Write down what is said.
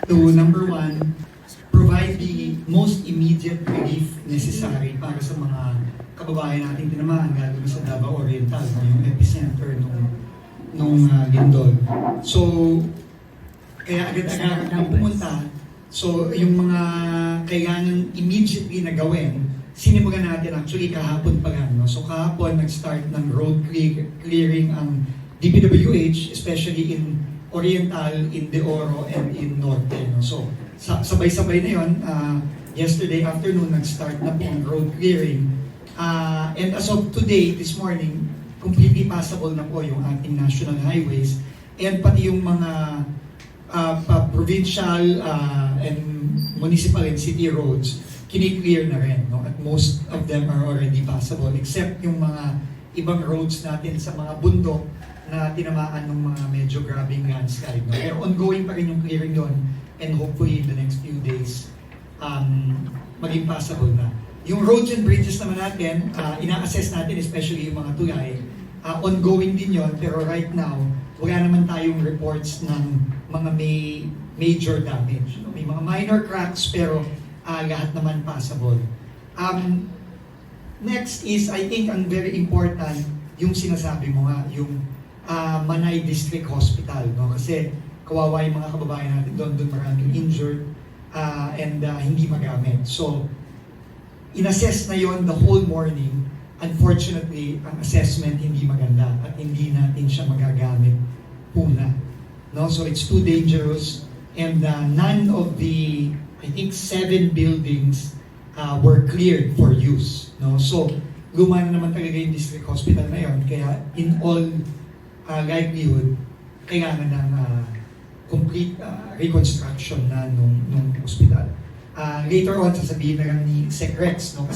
to number one, provide the most immediate relief necessary para sa mga kababayan nating tinamaan, lalo na sa Davao Oriental, no, yung epicenter nung lindol. So, kaya agad-agad kami pumunta. So, yung mga kailangan immediately na gawin, sinimulan natin actually kahapon pa lang. No? So, kahapon nag-start ng road clearing ang DPWH, especially in Oriental, in De Oro, and in Norte. No? So, sabay-sabay na yun. Yesterday afternoon, nag-start na po ang road clearing. And as of today, this morning, completely passable na po yung ating national highways and pati yung mga provincial and municipal and city roads, kini-clear na rin. No? At most of them are already passable except yung mga ibang roads natin sa mga bundok na tinamaan ng mga medyo grabing landslide. No? Pero ongoing pa rin yung clearing doon and hopefully in the next few days, maging passable na. Yung roads and bridges naman natin, ina-assess natin especially yung mga tulay. Ongoing din yon, pero right now, wala naman tayong reports ng mga may major damage. No? May mga minor cracks pero lahat naman passable. Next is, I think, ang very important, yung sinasabi mo nga, yung Manay District Hospital. No? Kasi kawawa yung mga kababayan natin doon maraming injured and hindi magamit. So, in-assess na yon the whole morning. Unfortunately, ang assessment hindi maganda at hindi natin siya magagamit una. No? So it's too dangerous and none of the, I think, 7 buildings were cleared for use. No? So luma na naman talaga yung district hospital na yon, kaya in all likelihood, kailangan ng complete reconstruction na nung hospital. Later on, sasabihin na lang ni Sec Rex, no?